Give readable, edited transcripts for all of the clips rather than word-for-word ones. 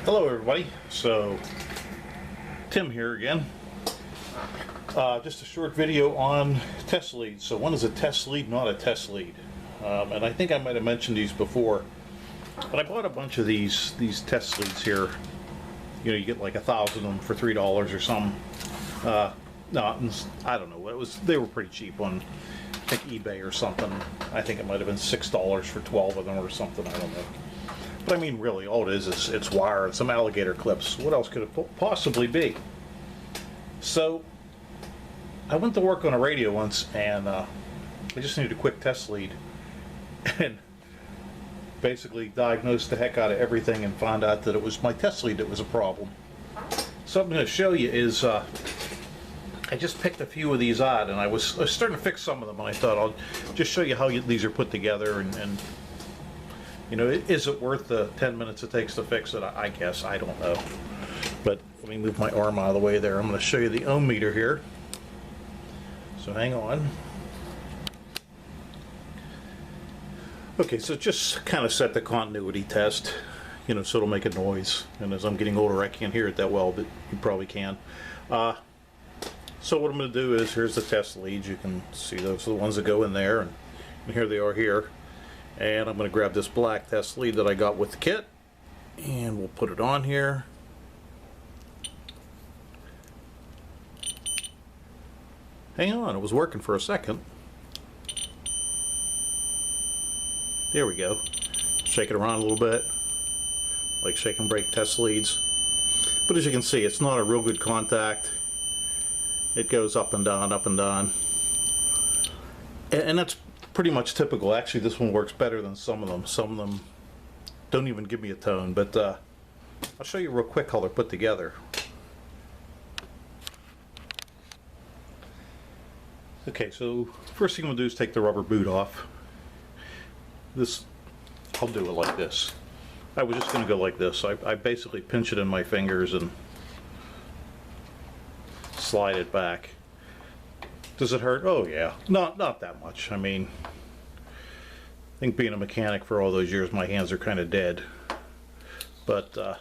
Hello everybody, so Tim here again. Just a short video on test leads. So one is a test lead, not a test lead. And I think I might have mentioned these before, but I bought a bunch of these test leads here. You know, you get like 1,000 of them for $3 or something. No, I don't know. They were pretty cheap on, I think, eBay or something. I think it might have been $6 for 12 of them or something. I don't know. But I mean, really, all it is it's wire and some alligator clips. What else could it possibly be? So, I went to work on a radio once, and I just needed a quick test lead, and basically diagnosed the heck out of everything and found out that it was my test lead that was a problem. So what I'm going to show you is I just picked a few of these out, and I was starting to fix some of them, and I thought I'll just show you how these are put together, and you know, is it worth the 10 minutes it takes to fix it? I guess. I don't know. But let me move my arm out of the way there. I'm going to show you the ohm meter here. So hang on. Okay, so just kind of set the continuity test, you know, so it'll make a noise. And as I'm getting older, I can't hear it that well, but you probably can. So what I'm going to do is, here's the test leads. You can see those are the ones that go in there, and here they are here. And I'm going to grab this black test lead that I got with the kit, and we'll put it on here. Hang on, it was working for a second. There we go. Shake it around a little bit, like shake and break test leads. But as you can see, it's not a real good contact. It goes up and down, up and down. And that's pretty much typical. Actually, this one works better than some of them. Some of them don't even give me a tone, but I'll show you real quick how they're put together. Okay, so first thing we'll do is take the rubber boot off. I'll do it like this. I was just going to go like this. I basically pinch it in my fingers and slide it back. Does it hurt? Oh yeah. Not that much. I mean, I think being a mechanic for all those years, my hands are kind of dead. But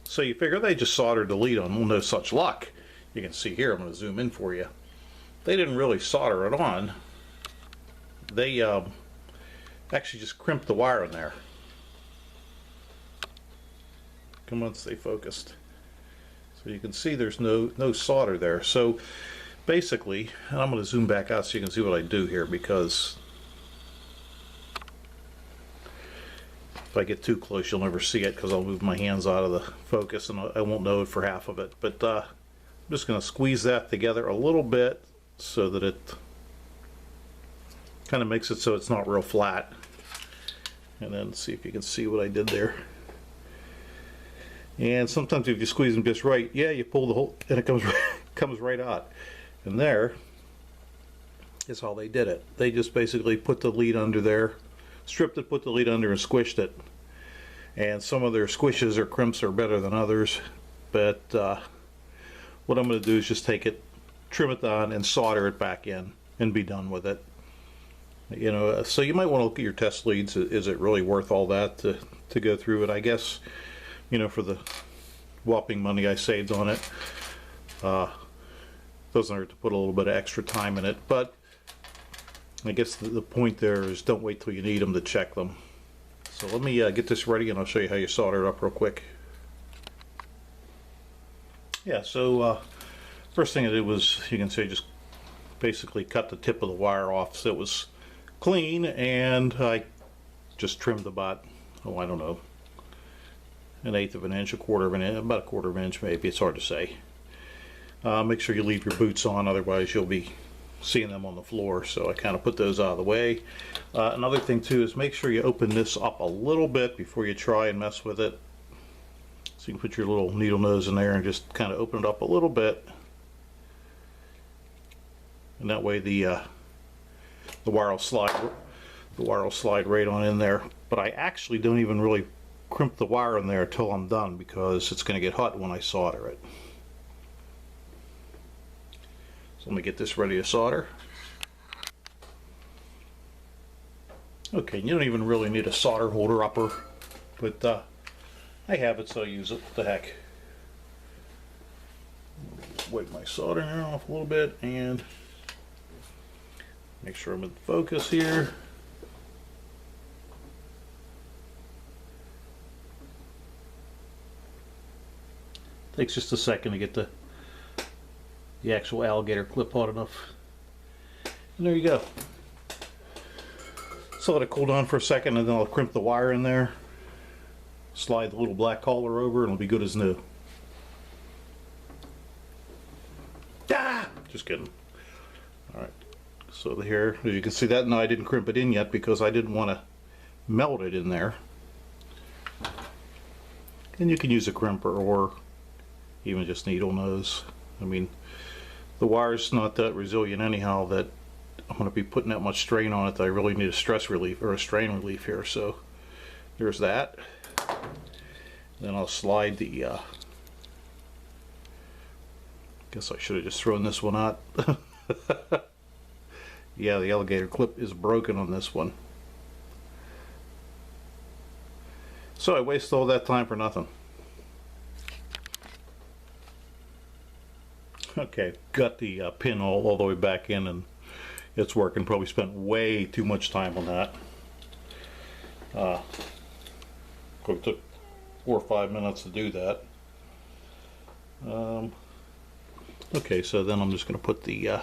so you figure they just soldered the lead on. Well, no such luck. You can see here, I'm going to zoom in for you. They didn't really solder it on. They actually just crimped the wire in there. Come on, stay focused. So you can see there's no solder there. So basically, and I'm going to zoom back out so you can see what I do here, because if I get too close you'll never see it, because I'll move my hands out of the focus and I won't know it for half of it. But I'm just going to squeeze that together a little bit so that it kind of makes it so it's not real flat. And then see if you can see what I did there. And sometimes if you squeeze them just right, yeah, you pull the whole, and it comes right out. And there is how they did it. They just basically put the lead under there, stripped it, put the lead under, and squished it. And some of their squishes or crimps are better than others. But what I'm going to do is just take it, trim it down, and solder it back in, and be done with it. You know, so you might want to look at your test leads. Is it really worth all that to go through it? I guess, you know, for the whopping money I saved on it, doesn't hurt to put a little bit of extra time in it. But I guess the point there is, don't wait till you need them to check them. So let me get this ready, and I'll show you how you solder it up real quick. Yeah, so first thing I did was, you can see, just basically cut the tip of the wire off so it was clean, and I just trimmed about, oh, I don't know, 1/8 of an inch, 1/4 of an inch, about 1/4 of an inch maybe. It's hard to say. Make sure you leave your boots on, otherwise you'll be seeing them on the floor. So I kind of put those out of the way. Another thing too is make sure you open this up a little bit before you try and mess with it. So you can put your little needle nose in there and just kind of open it up a little bit, and that way the wire will slide right on in there. But I actually don't even really crimp the wire in there until I'm done, because it's going to get hot when I solder it. So let me get this ready to solder. Okay, you don't even really need a solder holder upper, but I have it, so I use it. What the heck? Wipe my soldering iron off a little bit and make sure I'm in focus here. Takes just a second to get the actual alligator clip hot enough. And there you go. So let it cool down for a second, and then I'll crimp the wire in there, slide the little black collar over, and it'll be good as new. Ah! Just kidding. Alright, so here, as you can see that, no, I didn't crimp it in yet because I didn't want to melt it in there. And you can use a crimper or even just needle nose. I mean, the wire's not that resilient anyhow that I'm going to be putting that much strain on it that I really need a stress relief or a strain relief here. So there's that. Then I'll slide the guess I should have just thrown this one out. Yeah, the alligator clip is broken on this one. So I wasted all that time for nothing. Okay, got the pin all the way back in, and it's working. Probably spent way too much time on that. It took 4 or 5 minutes to do that. Okay, so then I'm just going to put the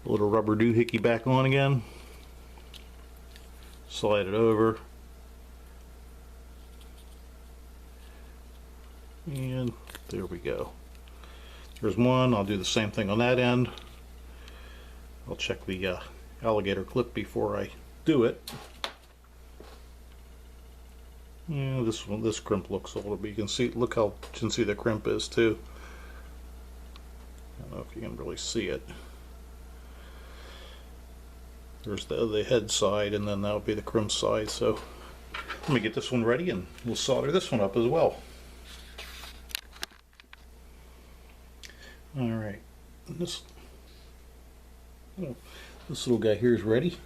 little rubber doohickey back on again. Slide it over. And there we go. There's one. I'll do the same thing on that end. I'll check the alligator clip before I do it. Yeah, this crimp looks older, but you can see, look how chintzy the crimp is too. I don't know if you can really see it. There's the head side, and then that'll be the crimp side. So let me get this one ready, and we'll solder this one up as well. All right, this little guy here is ready.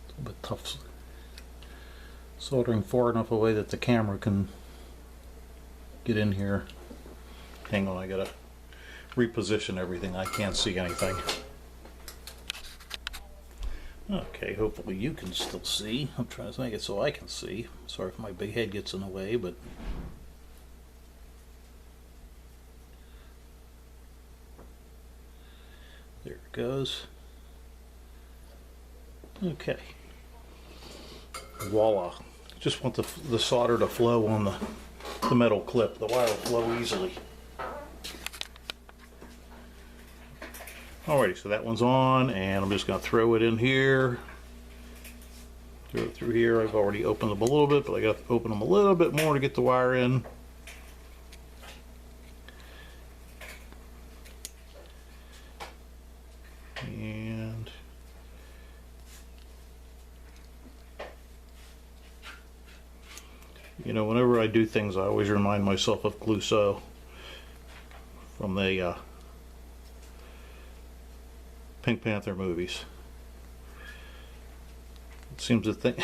It's a bit tough soldering far enough away that the camera can get in here. Hang on, I gotta reposition everything. I can't see anything. Okay, hopefully you can still see. I'm trying to make it so I can see. Sorry if my big head gets in the way, but there it goes. Okay. Voila. Just want the solder to flow on the metal clip. The wire will flow easily. Alrighty, so that one's on, and I'm just going to throw it in here. Throw it through here. I've already opened them a little bit, but I got to open them a little bit more to get the wire in. And you know, whenever I do things, I always remind myself of Clouseau from the Pink Panther movies. It seems to think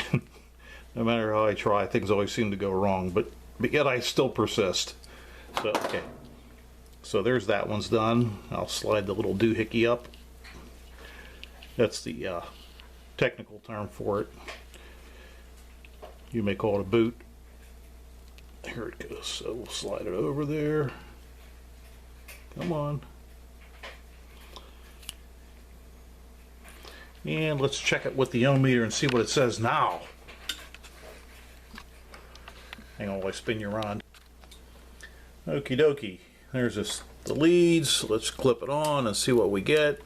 no matter how I try, things always seem to go wrong, but yet I still persist. So okay, so there's that one's done. I'll slide the little doohickey up. That's the technical term for it. You may call it a boot. Here it goes. So we'll slide it over there. Come on. And let's check it with the ohmmeter and see what it says now. Hang on while I spin you around. Okie dokie. There's the leads. Let's clip it on and see what we get.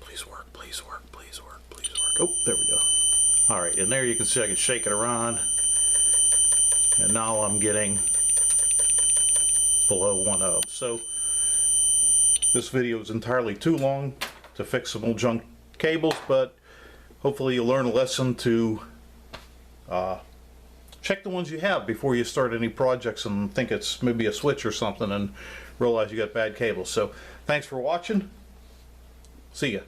Please work, please work, please work, please work. Oh, there we go. Alright, and there you can see I can shake it around. And now I'm getting below 1 ohm. So this video is entirely too long to fix some old junk cables, but hopefully you'll learn a lesson to check the ones you have before you start any projects and think it's maybe a switch or something and realize you got bad cables. So thanks for watching. See ya.